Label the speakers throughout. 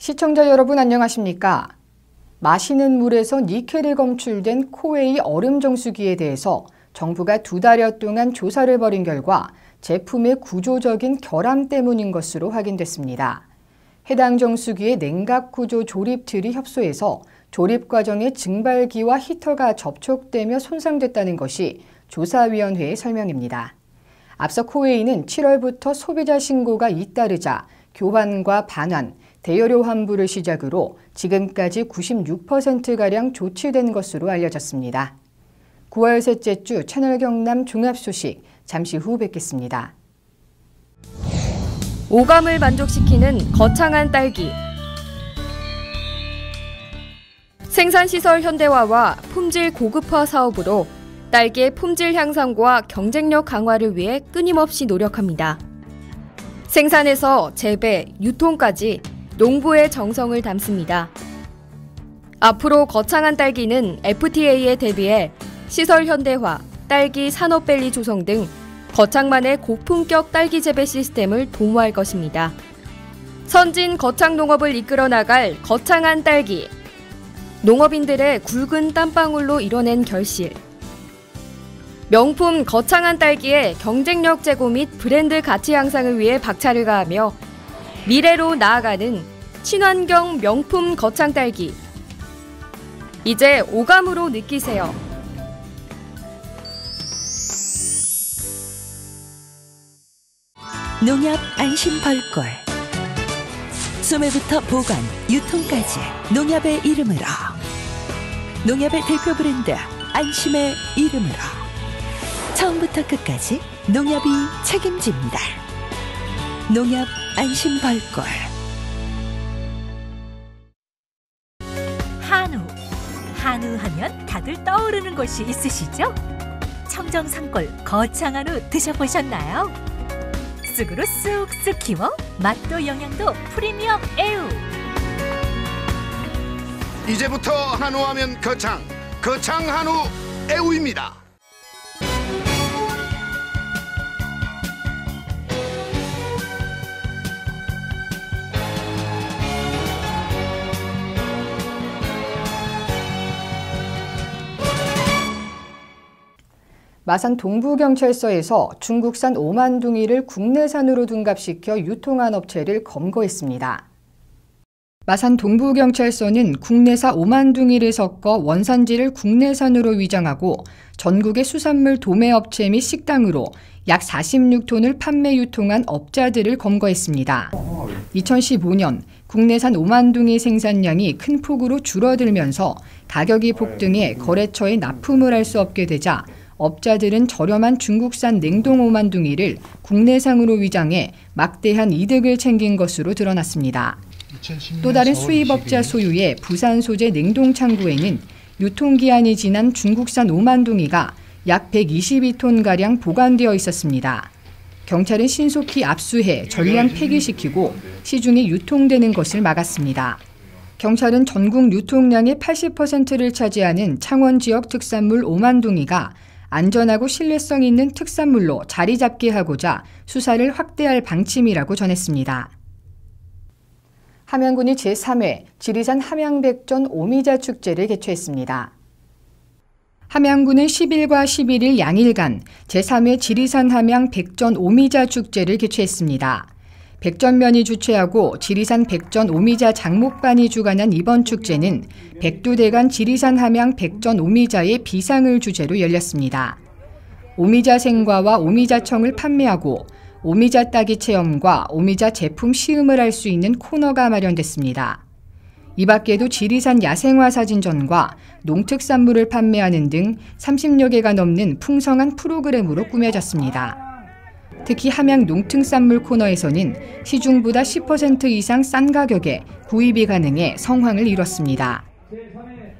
Speaker 1: 시청자 여러분 안녕하십니까? 마시는 물에서 니켈이 검출된 코웨이 얼음 정수기에 대해서 정부가 2달여 동안 조사를 벌인 결과 제품의 구조적인 결함 때문인 것으로 확인됐습니다. 해당 정수기의 냉각 구조 조립 틀이 협소해서 조립 과정에 증발기와 히터가 접촉되며 손상됐다는 것이 조사위원회의 설명입니다. 앞서 코웨이는 7월부터 소비자 신고가 잇따르자 교환과 반환, 대여료 환불을 시작으로 지금까지 96%가량 조치된 것으로 알려졌습니다. 9월 셋째 주 채널 경남 종합 소식 잠시 후 뵙겠습니다.
Speaker 2: 오감을 만족시키는 거창한 딸기. 생산시설 현대화와 품질 고급화 사업으로 딸기의 품질 향상과 경쟁력 강화를 위해 끊임없이 노력합니다. 생산에서 재배, 유통까지 농부의 정성을 담습니다. 앞으로 거창한 딸기는 FTA에 대비해 시설 현대화, 딸기 산업밸리 조성 등 거창만의 고품격 딸기 재배 시스템을 도모할 것입니다. 선진 거창 농업을 이끌어 나갈 거창한 딸기. 농업인들의 굵은 땀방울로 이뤄낸 결실. 명품 거창한 딸기의 경쟁력 제고 및 브랜드 가치 향상을 위해 박차를 가하며 미래로 나아가는 친환경 명품 거창 딸기. 이제 오감으로 느끼세요.
Speaker 3: 농협 안심 벌꿀. 소매부터 보관, 유통까지 농협의 이름으로. 농협의 대표 브랜드 안심의 이름으로. 처음부터 끝까지 농협이 책임집니다. 농협 안심 벌꿀.
Speaker 4: 한우 하면 다들 떠오르는 곳이 있으시죠? 청정산골 거창한 우 드셔보셨나요? 쑥으로 쑥쑥 키워 맛도 영양도 프리미엄 애우.
Speaker 5: 이제부터 한우하면 거창 한우 애우입니다.
Speaker 1: 마산 동부경찰서에서 중국산 오만둥이를 국내산으로 둔갑시켜 유통한 업체를 검거했습니다. 마산 동부경찰서는 국내산 오만둥이를 섞어 원산지를 국내산으로 위장하고 전국의 수산물 도매업체 및 식당으로 약 46톤을 판매 유통한 업자들을 검거했습니다. 2015년 국내산 오만둥이 생산량이 큰 폭으로 줄어들면서 가격이 폭등해 거래처에 납품을 할 수 없게 되자 업자들은 저렴한 중국산 냉동 오만둥이를 국내산으로 위장해 막대한 이득을 챙긴 것으로 드러났습니다. 또 다른 수입업자 소유의 부산 소재 냉동 창고에는 유통기한이 지난 중국산 오만둥이가 약 122톤가량 보관되어 있었습니다. 경찰은 신속히 압수해 전량 폐기시키고 시중에 유통되는 것을 막았습니다. 경찰은 전국 유통량의 80%를 차지하는 창원 지역 특산물 오만둥이가 안전하고 신뢰성 있는 특산물로 자리 잡게 하고자 수사를 확대할 방침이라고 전했습니다. 함양군이 제3회 지리산 함양백전 오미자 축제를 개최했습니다. 함양군은 10일과 11일 양일간 제3회 지리산 함양 백전 오미자 축제를 개최했습니다. 백전면이 주최하고 지리산 백전 오미자 장목반이 주관한 이번 축제는 백두대간 지리산 함양 백전 오미자의 비상을 주제로 열렸습니다. 오미자 생과와 오미자청을 판매하고 오미자 따기 체험과 오미자 제품 시음을 할 수 있는 코너가 마련됐습니다. 이 밖에도 지리산 야생화 사진전과 농특산물을 판매하는 등 30여 개가 넘는 풍성한 프로그램으로 꾸며졌습니다. 특히 함양 농특산물 코너에서는 시중보다 10% 이상 싼 가격에 구입이 가능해 성황을 이뤘습니다.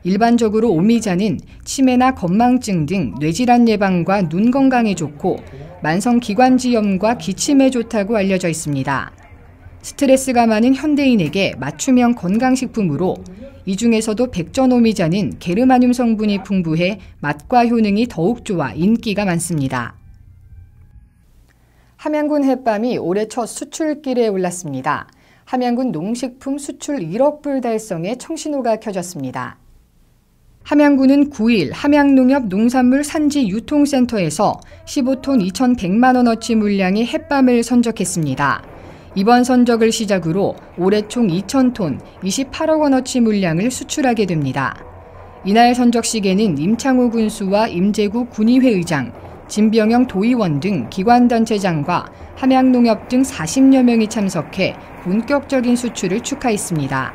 Speaker 1: 일반적으로 오미자는 치매나 건망증 등 뇌질환 예방과 눈 건강에 좋고 만성기관지염과 기침에 좋다고 알려져 있습니다. 스트레스가 많은 현대인에게 맞춤형 건강식품으로 이 중에서도 백전 오미자는 게르마늄 성분이 풍부해 맛과 효능이 더욱 좋아 인기가 많습니다. 함양군 햇밤이 올해 첫 수출길에 올랐습니다. 함양군 농식품 수출 1억 불 달성에 청신호가 켜졌습니다. 함양군은 9일 함양농협 농산물 산지 유통센터에서 15톤 2,100만 원어치 물량의 햇밤을 선적했습니다. 이번 선적을 시작으로 올해 총 2,000톤 28억 원어치 물량을 수출하게 됩니다. 이날 선적식에는 임창호 군수와 임재구 군의회 의장, 진병영 도의원 등 기관단체장과 함양농협 등 40여 명이 참석해 본격적인 수출을 축하했습니다.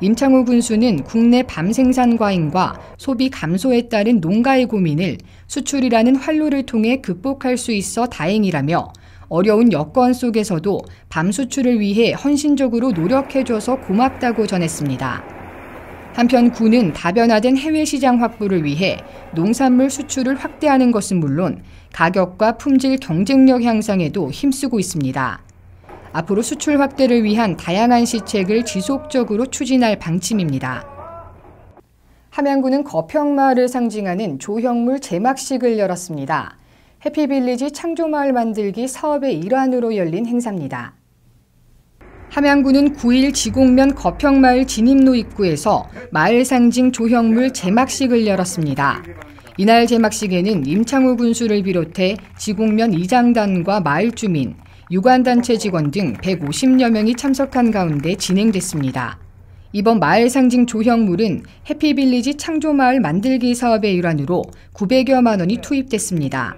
Speaker 1: 임창호 군수는 국내 밤 생산 과잉과 소비 감소에 따른 농가의 고민을 수출이라는 활로를 통해 극복할 수 있어 다행이라며 어려운 여건 속에서도 밤 수출을 위해 헌신적으로 노력해줘서 고맙다고 전했습니다. 한편 군은 다변화된 해외 시장 확보를 위해 농산물 수출을 확대하는 것은 물론 가격과 품질 경쟁력 향상에도 힘쓰고 있습니다. 앞으로 수출 확대를 위한 다양한 시책을 지속적으로 추진할 방침입니다. 함양군은 거평마을을 상징하는 조형물 제막식을 열었습니다. 해피빌리지 창조마을 만들기 사업의 일환으로 열린 행사입니다. 함양군은 9일 지곡면 거평마을 진입로 입구에서 마을 상징 조형물 제막식을 열었습니다. 이날 제막식에는 임창호 군수를 비롯해 지곡면 이장단과 마을 주민, 유관단체 직원 등 150여 명이 참석한 가운데 진행됐습니다. 이번 마을 상징 조형물은 해피빌리지 창조마을 만들기 사업의 일환으로 900여만 원이 투입됐습니다.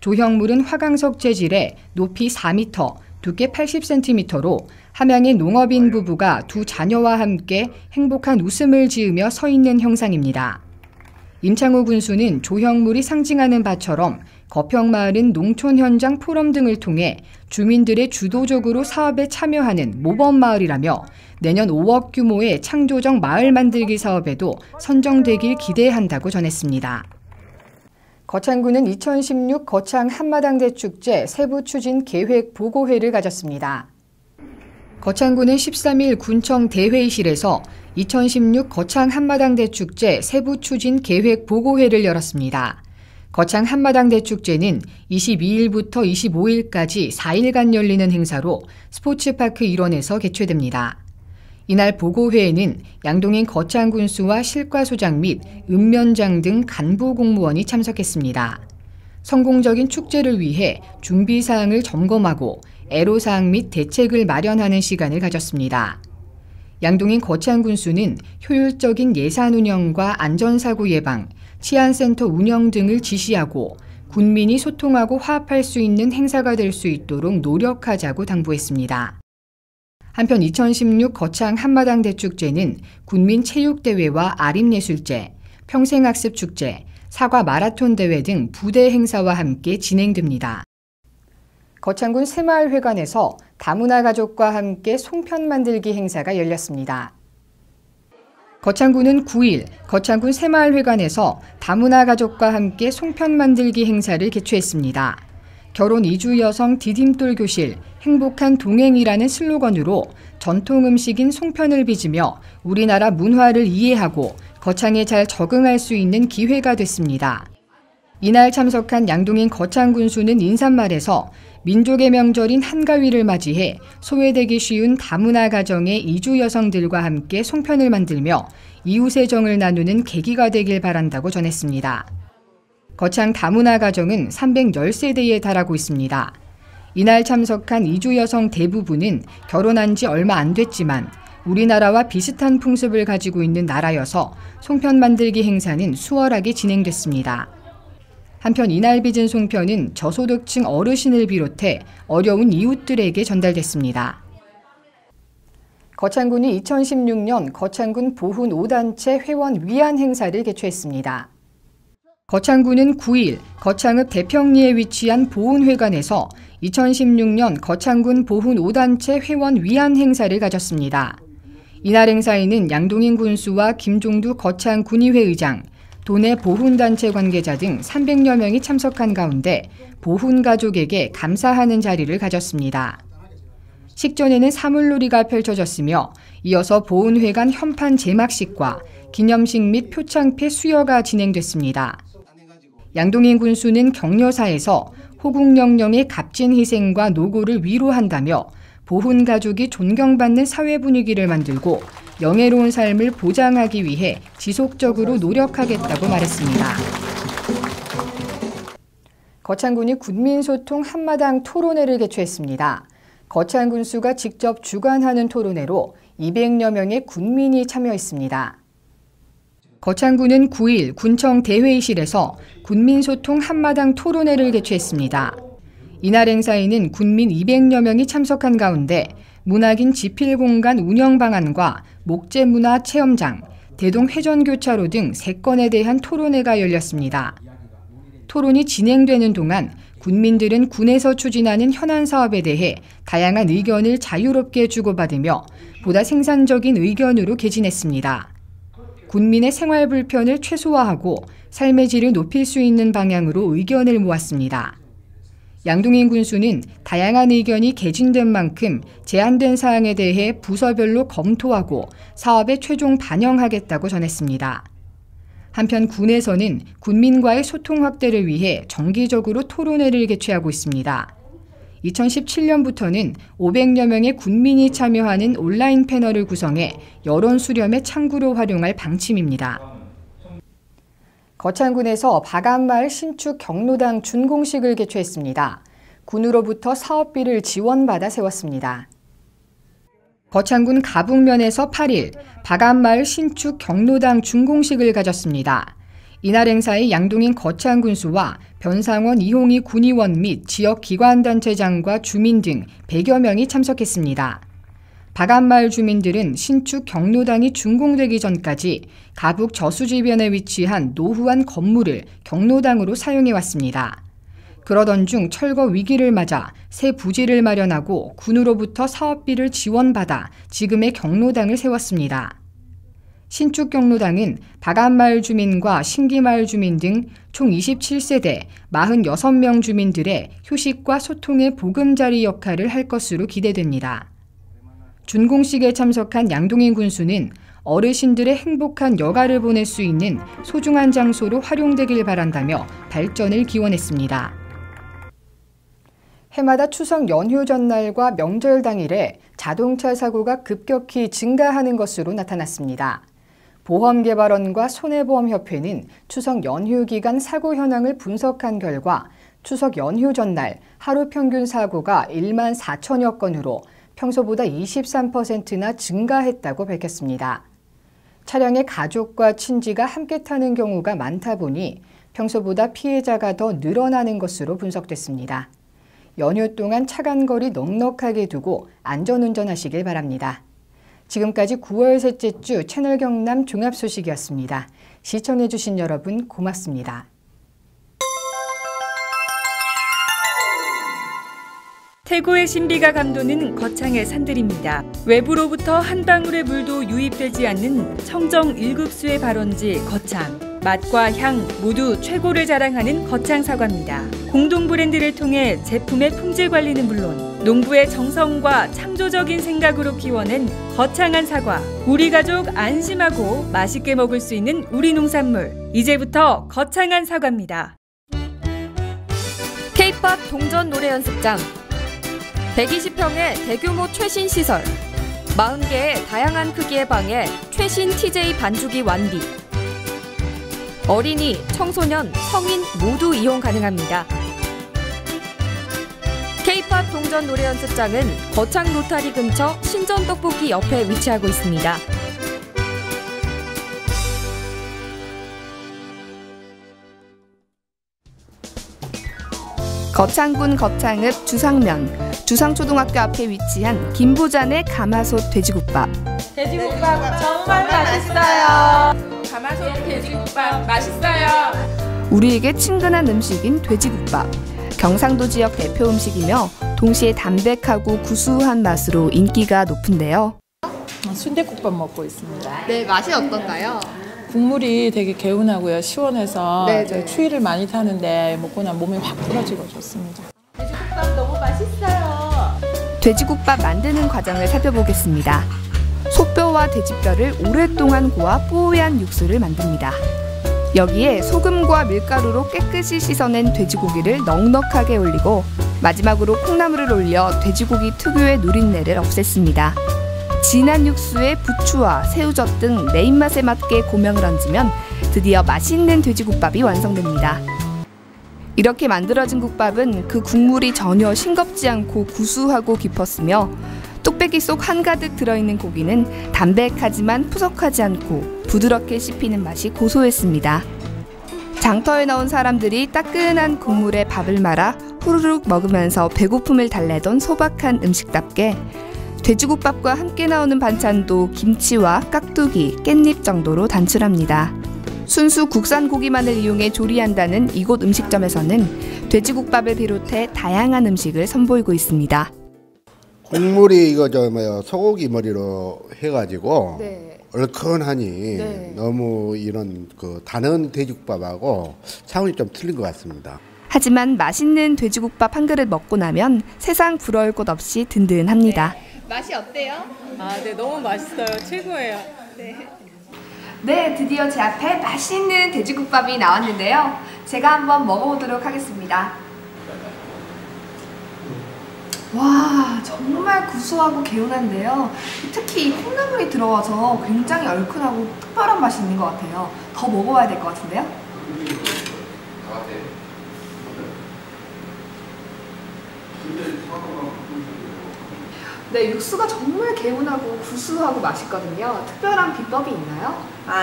Speaker 1: 조형물은 화강석 재질에 높이 4m, 두께 80cm로 함양의 농업인 부부가 두 자녀와 함께 행복한 웃음을 지으며 서 있는 형상입니다. 임창호 군수는 조형물이 상징하는 바처럼 거평마을은 농촌 현장 포럼 등을 통해 주민들의 주도적으로 사업에 참여하는 모범마을이라며 내년 5억 규모의 창조적 마을 만들기 사업에도 선정되길 기대한다고 전했습니다. 거창군은 2016 거창 한마당대축제 세부 추진 계획 보고회를 가졌습니다. 거창군은 13일 군청 대회의실에서 2016 거창 한마당대축제 세부 추진 계획 보고회를 열었습니다. 거창 한마당대축제는 22일부터 25일까지 4일간 열리는 행사로 스포츠파크 일원에서 개최됩니다. 이날 보고회에는 양동인 거창군수와 실과소장 및 읍면장 등 간부 공무원이 참석했습니다. 성공적인 축제를 위해 준비사항을 점검하고 애로사항 및 대책을 마련하는 시간을 가졌습니다. 양동인 거창군수는 효율적인 예산 운영과 안전사고 예방, 치안센터 운영 등을 지시하고 군민이 소통하고 화합할 수 있는 행사가 될 수 있도록 노력하자고 당부했습니다. 한편 2016 거창 한마당대축제는 군민체육대회와 아림예술제, 평생학습축제, 사과 마라톤 대회 등 부대 행사와 함께 진행됩니다. 거창군 새마을회관에서 다문화 가족과 함께 송편 만들기 행사가 열렸습니다. 거창군은 9일 거창군 새마을회관에서 다문화 가족과 함께 송편 만들기 행사를 개최했습니다. 결혼 이주 여성 디딤돌 교실, 행복한 동행이라는 슬로건으로 전통 음식인 송편을 빚으며 우리나라 문화를 이해하고 거창에 잘 적응할 수 있는 기회가 됐습니다. 이날 참석한 양동인 거창군수는 인사말에서 민족의 명절인 한가위를 맞이해 소외되기 쉬운 다문화 가정의 이주 여성들과 함께 송편을 만들며 이웃의 정을 나누는 계기가 되길 바란다고 전했습니다. 거창 다문화 가정은 310세대에 달하고 있습니다. 이날 참석한 이주 여성 대부분은 결혼한 지 얼마 안 됐지만 우리나라와 비슷한 풍습을 가지고 있는 나라여서 송편 만들기 행사는 수월하게 진행됐습니다. 한편 이날 빚은 송편은 저소득층 어르신을 비롯해 어려운 이웃들에게 전달됐습니다. 거창군이 2016년 거창군 보훈 5단체 회원 위안 행사를 개최했습니다. 거창군은 9일 거창읍 대평리에 위치한 보훈회관에서 2016년 거창군 보훈 5단체 회원 위안 행사를 가졌습니다. 이날 행사에는 양동인 군수와 김종두 거창군의회 의장, 도내 보훈단체 관계자 등 300여 명이 참석한 가운데 보훈 가족에게 감사하는 자리를 가졌습니다. 식전에는 사물놀이가 펼쳐졌으며 이어서 보훈회관 현판 제막식과 기념식 및 표창패 수여가 진행됐습니다. 양동인 군수는 격려사에서 호국영령의 값진 희생과 노고를 위로한다며 보훈 가족이 존경받는 사회 분위기를 만들고 영예로운 삶을 보장하기 위해 지속적으로 노력하겠다고 말했습니다. 거창군이 군민소통 한마당 토론회를 개최했습니다. 거창 군수가 직접 주관하는 토론회로 200여 명의 군민이 참여했습니다. 거창군은 9일 군청 대회의실에서 군민소통 한마당 토론회를 개최했습니다. 이날 행사에는 군민 200여 명이 참석한 가운데 문학인 지필공간 운영 방안과 목재문화 체험장, 대동회전교차로 등 3건에 대한 토론회가 열렸습니다. 토론이 진행되는 동안 군민들은 군에서 추진하는 현안 사업에 대해 다양한 의견을 자유롭게 주고받으며 보다 생산적인 의견으로 개진했습니다. 군민의 생활 불편을 최소화하고 삶의 질을 높일 수 있는 방향으로 의견을 모았습니다. 양동인 군수는 다양한 의견이 개진된 만큼 제안된 사항에 대해 부서별로 검토하고 사업에 최종 반영하겠다고 전했습니다. 한편 군에서는 군민과의 소통 확대를 위해 정기적으로 토론회를 개최하고 있습니다. 2017년부터는 500여 명의 군민이 참여하는 온라인 패널을 구성해 여론 수렴의 창구로 활용할 방침입니다. 거창군에서 바감마을 신축 경로당 준공식을 개최했습니다. 군으로부터 사업비를 지원받아 세웠습니다. 거창군 가북면에서 8일 바감마을 신축 경로당 준공식을 가졌습니다. 이날 행사에 양동인 거창군수와 변상원 이홍희 군의원 및 지역 기관단체장과 주민 등 100여 명이 참석했습니다. 바감마을 주민들은 신축 경로당이 준공되기 전까지 가북 저수지변에 위치한 노후한 건물을 경로당으로 사용해왔습니다. 그러던 중 철거 위기를 맞아 새 부지를 마련하고 군으로부터 사업비를 지원받아 지금의 경로당을 세웠습니다. 신축 경로당은 바감마을 주민과 신기마을 주민 등 총 27세대 46명 주민들의 휴식과 소통의 보금자리 역할을 할 것으로 기대됩니다. 준공식에 참석한 양동인 군수는 어르신들의 행복한 여가를 보낼 수 있는 소중한 장소로 활용되길 바란다며 발전을 기원했습니다. 해마다 추석 연휴 전날과 명절 당일에 자동차 사고가 급격히 증가하는 것으로 나타났습니다. 보험개발원과 손해보험협회는 추석 연휴 기간 사고 현황을 분석한 결과 추석 연휴 전날 하루 평균 사고가 1만 4천여 건으로 평소보다 23%나 증가했다고 밝혔습니다. 차량에 가족과 친지가 함께 타는 경우가 많다 보니 평소보다 피해자가 더 늘어나는 것으로 분석됐습니다. 연휴 동안 차간거리 넉넉하게 두고 안전운전하시길 바랍니다. 지금까지 9월 셋째 주 채널 경남 종합소식이었습니다. 시청해주신 여러분 고맙습니다.
Speaker 2: 태고의 신비가 감도는 거창의 산들입니다. 외부로부터 한 방울의 물도 유입되지 않는 청정 1급수의 발원지 거창. 맛과 향 모두 최고를 자랑하는 거창 사과입니다. 공동 브랜드를 통해 제품의 품질 관리는 물론 농부의 정성과 창조적인 생각으로 키워낸 거창한 사과. 우리 가족 안심하고 맛있게 먹을 수 있는 우리 농산물. 이제부터 거창한 사과입니다. K-POP 동전 노래 연습장. 120평의 대규모 최신 시설. 40개의 다양한 크기의 방에 최신 TJ 반주기 완비. 어린이, 청소년, 성인 모두 이용 가능합니다. K-POP 동전 노래 연습장은 거창 로타리 근처 신전 떡볶이 옆에 위치하고 있습니다.
Speaker 6: 거창군 거창읍 주상면, 주상초등학교 앞에 위치한 김부잔의 가마솥 돼지국밥.
Speaker 7: 돼지국밥 정말 맛있어요. 가마솥 돼지국밥 맛있어요.
Speaker 6: 우리에게 친근한 음식인 돼지국밥. 경상도 지역 대표 음식이며 동시에 담백하고 구수한 맛으로 인기가 높은데요.
Speaker 7: 순댓국밥 먹고 있습니다.
Speaker 8: 네, 맛이 어떤가요?
Speaker 7: 국물이 되게 개운하고요. 시원해서
Speaker 8: 네.
Speaker 7: 추위를 많이 타는데 먹고 나면 몸이 확 풀어지고 좋습니다.
Speaker 8: 돼지국밥 너무 맛있어요.
Speaker 6: 돼지국밥 만드는 과정을 살펴보겠습니다. 소뼈와 돼지뼈를 오랫동안 고아 뽀얀 육수를 만듭니다. 여기에 소금과 밀가루로 깨끗이 씻어낸 돼지고기를 넉넉하게 올리고 마지막으로 콩나물을 올려 돼지고기 특유의 누린내를 없앴습니다. 진한 육수에 부추와 새우젓 등 내 입맛에 맞게 고명을 얹으면 드디어 맛있는 돼지국밥이 완성됩니다. 이렇게 만들어진 국밥은 그 국물이 전혀 싱겁지 않고 구수하고 깊었으며 뚝배기 속 한가득 들어있는 고기는 담백하지만 푸석하지 않고 부드럽게 씹히는 맛이 고소했습니다. 장터에 나온 사람들이 따끈한 국물에 밥을 말아 후루룩 먹으면서 배고픔을 달래던 소박한 음식답게 돼지국밥과 함께 나오는 반찬도 김치와 깍두기, 깻잎 정도로 단출합니다. 순수 국산 고기만을 이용해 조리한다는 이곳 음식점에서는 돼지국밥을 비롯해 다양한 음식을 선보이고 있습니다.
Speaker 9: 국물이 이거 소고기 머리로 해가지고
Speaker 6: 네.
Speaker 9: 얼큰하니
Speaker 6: 네.
Speaker 9: 너무 이런 그 다른 돼지국밥하고 차원이 좀 틀린 것 같습니다.
Speaker 6: 하지만 맛있는 돼지국밥 한 그릇 먹고 나면 세상 부러울 곳 없이 든든합니다.
Speaker 8: 맛이 어때요?
Speaker 7: 네, 너무 맛있어요. 최고예요.
Speaker 6: 네, 드디어 제 앞에 맛있는 돼지국밥이 나왔는데요. 제가 한번 먹어보도록 하겠습니다. 와, 정말 구수하고 개운한데요. 특히 이 콩나물이 들어가서 굉장히 얼큰하고 특별한 맛이 있는 것 같아요. 더 먹어봐야 될 것 같은데요. 네, 육수가 정말 개운하고 구수하고 맛있거든요. 특별한 비법이 있나요?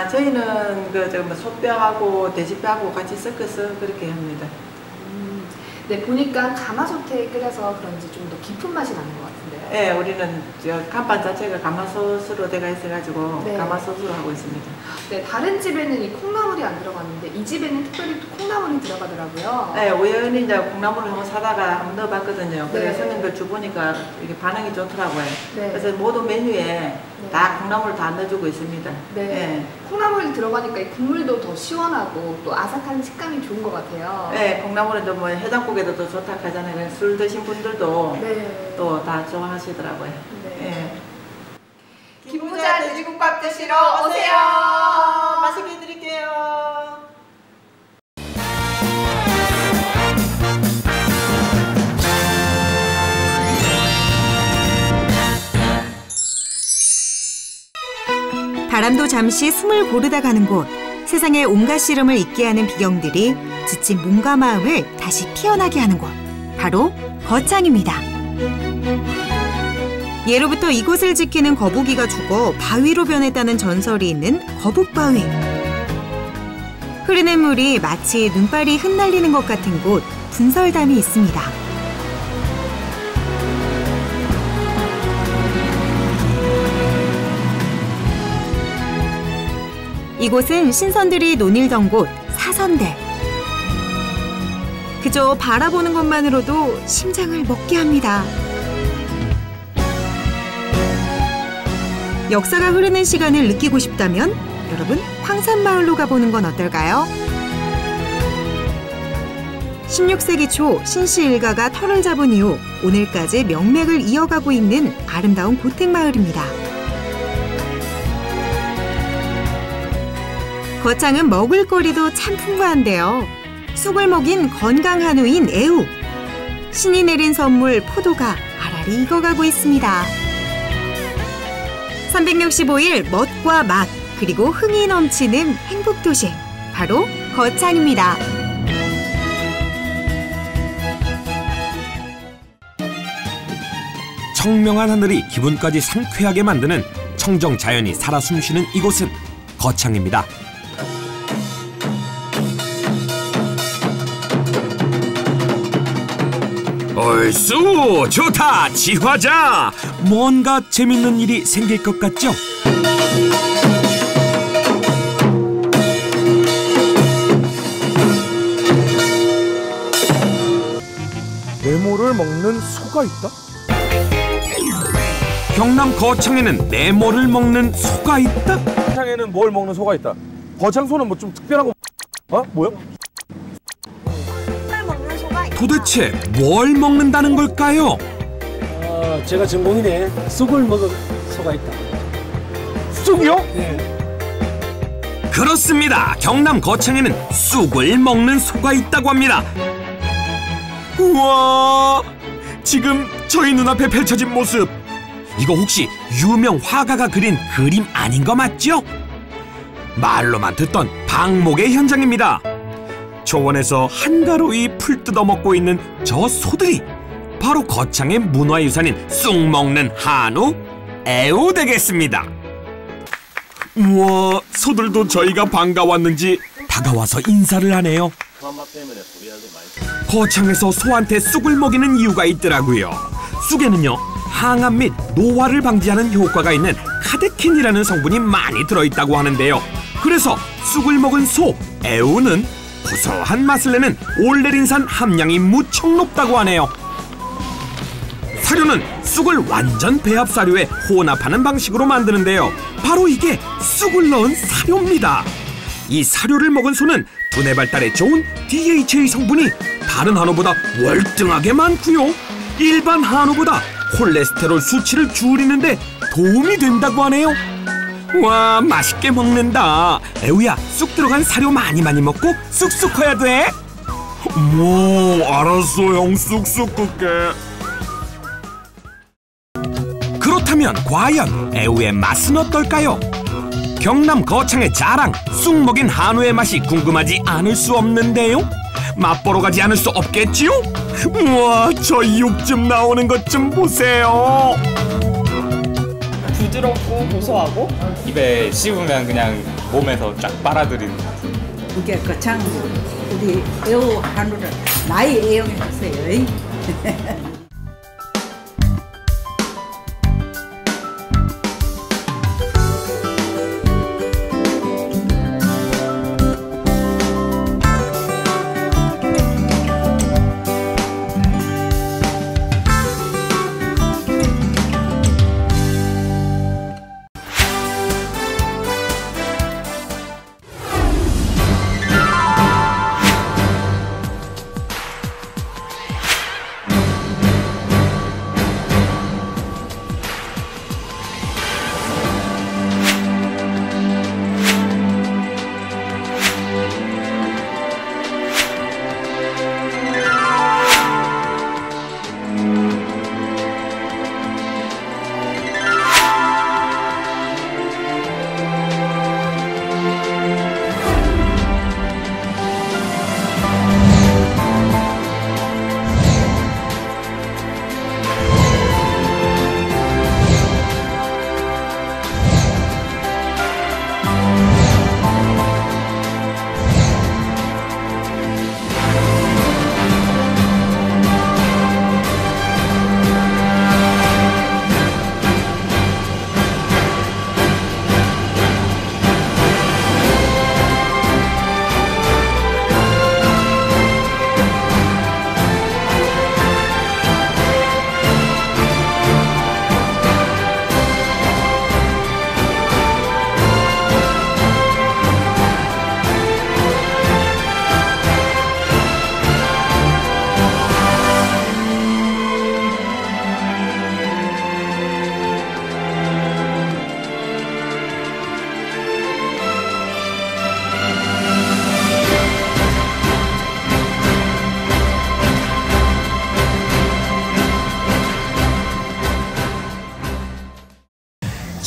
Speaker 10: 저희는 소뼈하고 돼지뼈하고 같이 섞어서 그렇게 합니다.
Speaker 6: 네, 보니까 가마솥에 끓여서 그런지 좀 더 깊은 맛이 나는 것 같은데요.
Speaker 10: 네, 우리는 간판 자체가 가마솥으로 되어 있어가지고
Speaker 6: 네.
Speaker 10: 가마솥으로 하고 있습니다.
Speaker 6: 네, 다른 집에는 이 콩나물이 안 들어갔는데 이 집에는 특별히 또 콩나물이 들어가더라고요.
Speaker 10: 네, 우연히 이제 콩나물을 한번 사다가 한번 넣어봤거든요. 그래서
Speaker 6: 네.
Speaker 10: 손님들 주보니까 이게 반응이 좋더라고요.
Speaker 6: 네.
Speaker 10: 그래서 모든 메뉴에 다 콩나물 다 넣어주고 있습니다.
Speaker 6: 네. 콩나물이 들어가니까 이 국물도 더 시원하고 또 아삭한 식감이 좋은 것 같아요.
Speaker 10: 네, 콩나물은 또 해장국에도 더 좋다 하잖아요. 술 드신 분들도
Speaker 6: 네.
Speaker 10: 또 다 좋아하시더라고요.
Speaker 6: 네.
Speaker 8: 김부자 돼지국밥 드시러 오세요.
Speaker 10: 맛있게 드릴게요.
Speaker 11: 바람도 잠시 숨을 고르다 가는 곳, 세상의 온갖 시름을 잊게 하는 비경들이 지친 몸과 마음을 다시 피어나게 하는 곳, 바로 거창입니다. 예로부터 이곳을 지키는 거북이가 죽어 바위로 변했다는 전설이 있는 거북바위. 흐르는 물이 마치 눈발이 흩날리는 것 같은 곳, 분설담이 있습니다. 이곳은 신선들이 논일던 곳, 사선대. 그저 바라보는 것만으로도 심장을 먹게 합니다. 역사가 흐르는 시간을 느끼고 싶다면 여러분, 황산마을로 가보는 건 어떨까요? 16세기 초 신씨 일가가 터를 잡은 이후 오늘까지 명맥을 이어가고 있는 아름다운 고택마을입니다. 거창은 먹을거리도 참 풍부한데요. 쑥을 먹인 건강 한우인 애우. 신이 내린 선물 포도가 알알이 익어가고 있습니다. 365일 멋과 맛, 그리고 흥이 넘치는 행복도시. 바로 거창입니다.
Speaker 12: 청명한 하늘이 기분까지 상쾌하게 만드는 청정 자연이 살아 숨쉬는 이곳은 거창입니다. 얼쑤 좋다 지화자. 뭔가 재밌는 일이 생길 것 같죠?
Speaker 13: 네모를 먹는 소가 있다?
Speaker 12: 경남 거창에는 네모를 먹는 소가 있다?
Speaker 13: 거창에는 뭘 먹는 소가 있다? 거창소는 뭐 좀 특별한 거 뭐야?
Speaker 12: 도대체 뭘 먹는다는 걸까요?
Speaker 14: 제가 전공이네. 쑥을 먹은 소가 있다.
Speaker 13: 쑥이요?
Speaker 14: 네.
Speaker 12: 그렇습니다. 경남 거창에는 쑥을 먹는 소가 있다고 합니다. 우와! 지금 저희 눈앞에 펼쳐진 모습, 이거 혹시 유명 화가가 그린 그림 아닌 거 맞죠? 말로만 듣던 방목의 현장입니다. 초원에서 한가로이 풀 뜯어먹고 있는 저 소들이 바로 거창의 문화유산인 쑥 먹는 한우 애우 되겠습니다. 우와, 소들도 저희가 반가웠는지 다가와서 인사를 하네요. 거창에서 소한테 쑥을 먹이는 이유가 있더라고요. 쑥에는요, 항암 및 노화를 방지하는 효과가 있는 카데킨이라는 성분이 많이 들어있다고 하는데요. 그래서 쑥을 먹은 소 애우는 고소한 맛을 내는 올레린산 함량이 무척 높다고 하네요. 사료는 쑥을 완전 배합 사료에 혼합하는 방식으로 만드는데요. 바로 이게 쑥을 넣은 사료입니다. 이 사료를 먹은 소는 두뇌 발달에 좋은 DHA 성분이 다른 한우보다 월등하게 많고요. 일반 한우보다 콜레스테롤 수치를 줄이는데 도움이 된다고 하네요. 와, 맛있게 먹는다. 애우야, 쑥 들어간 사료 많이 먹고 쑥쑥 커야 돼.
Speaker 13: 뭐, 알았어 형, 쑥쑥 끌게.
Speaker 12: 그렇다면 과연 애우의 맛은 어떨까요? 경남 거창의 자랑, 쑥 먹인 한우의 맛이 궁금하지 않을 수 없는데요. 맛보러 가지 않을 수 없겠지요? 우와, 저 육 좀 나오는 것 좀 보세요.
Speaker 15: 부드럽고 고소하고 입에 씹으면 그냥 몸에서 쫙 빨아들이는.
Speaker 16: 이게 거창 우리 애우 한우를 많이 애용해 주세요.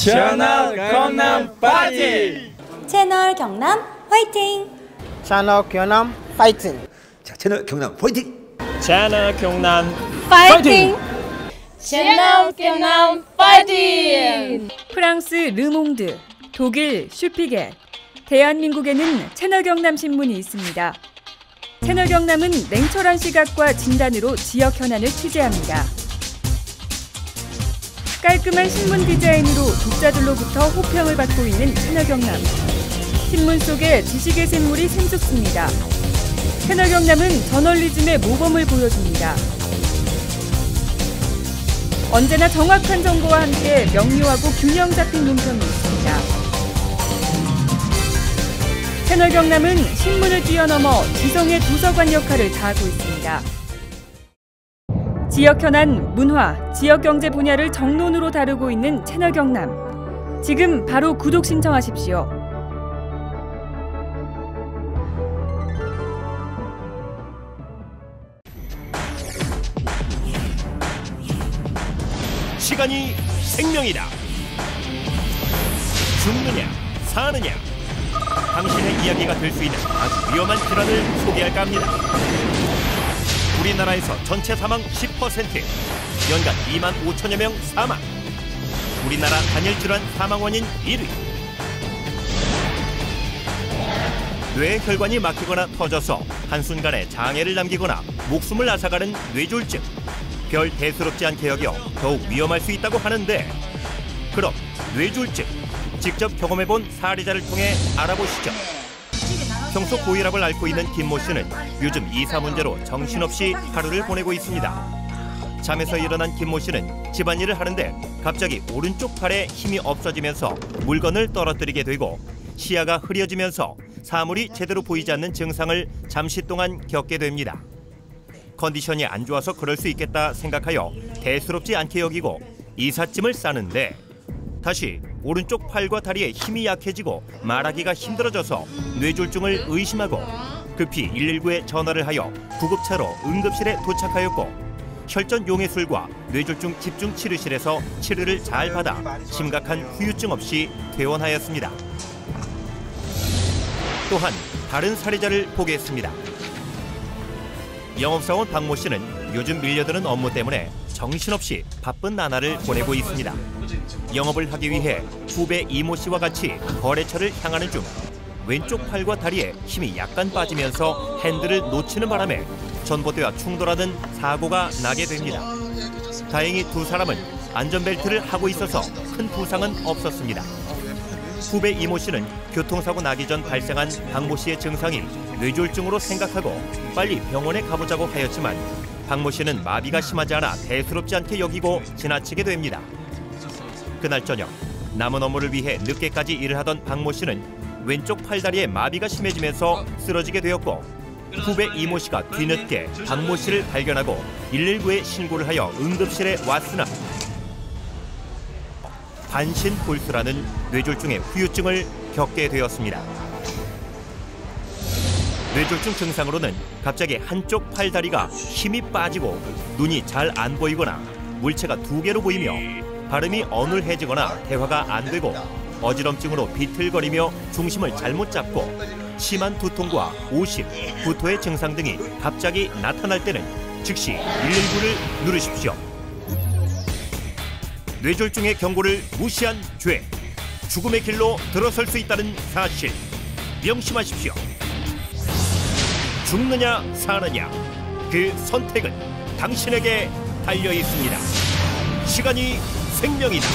Speaker 15: 채널 경남 파이팅!
Speaker 17: 채널 경남 화이팅!
Speaker 18: 채널 경남 파이팅!
Speaker 19: 자, 채널 경남 파이팅!
Speaker 15: 채널 경남
Speaker 17: 파이팅!
Speaker 2: 채널 경남 파이팅! 프랑스 르몽드, 독일 슈피겔, 대한민국에는 채널 경남 신문이 있습니다. 채널 경남은 냉철한 시각과 진단으로 지역 현안을 취재합니다. 깔끔한 신문 디자인으로 독자들로부터 호평을 받고 있는 채널 경남. 신문 속에 지식의 샘물이 샘솟습니다. 채널 경남은 저널리즘의 모범을 보여줍니다. 언제나 정확한 정보와 함께 명료하고 균형 잡힌 논평이 있습니다. 채널 경남은 신문을 뛰어넘어 지성의 도서관 역할을 다하고 있습니다. 지역 현안, 문화, 지역 경제 분야를 정론으로 다루고 있는 채널 경남. 지금 바로 구독 신청하십시오.
Speaker 20: 시간이 생명이다. 죽느냐 사느냐, 당신의 이야기가 될 수 있는 아주 위험한 질환을 소개할까 합니다. 우리나라에서 전체 사망 10%, 연간 2만 5천여 명 사망. 우리나라 단일 질환 사망 원인 1위. 뇌혈관이 막히거나 터져서 한순간에 장애를 남기거나 목숨을 앗아가는 뇌졸중. 별 대수롭지 않게 여겨 더욱 위험할 수 있다고 하는데, 그럼 뇌졸중 직접 경험해본 사례자를 통해 알아보시죠. 평소 고혈압을 앓고 있는 김모 씨는 요즘 이사 문제로 정신없이 하루를 보내고 있습니다. 잠에서 일어난 김모 씨는 집안일을 하는데 갑자기 오른쪽 팔에 힘이 없어지면서 물건을 떨어뜨리게 되고 시야가 흐려지면서 사물이 제대로 보이지 않는 증상을 잠시 동안 겪게 됩니다. 컨디션이 안 좋아서 그럴 수 있겠다 생각하여 대수롭지 않게 여기고 이삿짐을 싸는데, 다시 오른쪽 팔과 다리에 힘이 약해지고 말하기가 힘들어져서 뇌졸중을 의심하고 급히 119에 전화를 하여 구급차로 응급실에 도착하였고, 혈전 용해술과 뇌졸중 집중치료실에서 치료를 잘 받아 심각한 후유증 없이 퇴원하였습니다. 또한 다른 사례자를 보겠습니다. 영업사원 박모 씨는 요즘 밀려드는 업무 때문에 정신없이 바쁜 나날을 보내고 있습니다. 영업을 하기 위해 후배 이모 씨와 같이 거래처를 향하는 중 왼쪽 팔과 다리에 힘이 약간 빠지면서 핸들을 놓치는 바람에 전봇대와 충돌하는 사고가 나게 됩니다. 다행히 두 사람은 안전벨트를 하고 있어서 큰 부상은 없었습니다. 후배 이모 씨는 교통사고 나기 전 발생한 박모 씨의 증상이 뇌졸중으로 생각하고 빨리 병원에 가보자고 하였지만 박모 씨는 마비가 심하지 않아 대수롭지 않게 여기고 지나치게 됩니다. 그날 저녁 남은 업무를 위해 늦게까지 일을 하던 박모 씨는 왼쪽 팔다리에 마비가 심해지면서 쓰러지게 되었고, 후배 이모 씨가 뒤늦게 박모 씨를 발견하고 119에 신고를 하여 응급실에 왔으나 반신골수라는 뇌졸중의 후유증을 겪게 되었습니다. 뇌졸중 증상으로는 갑자기 한쪽 팔다리가 힘이 빠지고 눈이 잘 안 보이거나 물체가 2개로 보이며 발음이 어눌해지거나 대화가 안 되고 어지럼증으로 비틀거리며 중심을 잘못 잡고 심한 두통과 오심, 구토의 증상 등이 갑자기 나타날 때는 즉시 119를 누르십시오. 뇌졸중의 경고를 무시한 죄, 죽음의 길로 들어설 수 있다는 사실 명심하십시오. 죽느냐 사느냐, 그 선택은 당신에게 달려 있습니다. 시간이 생명이다.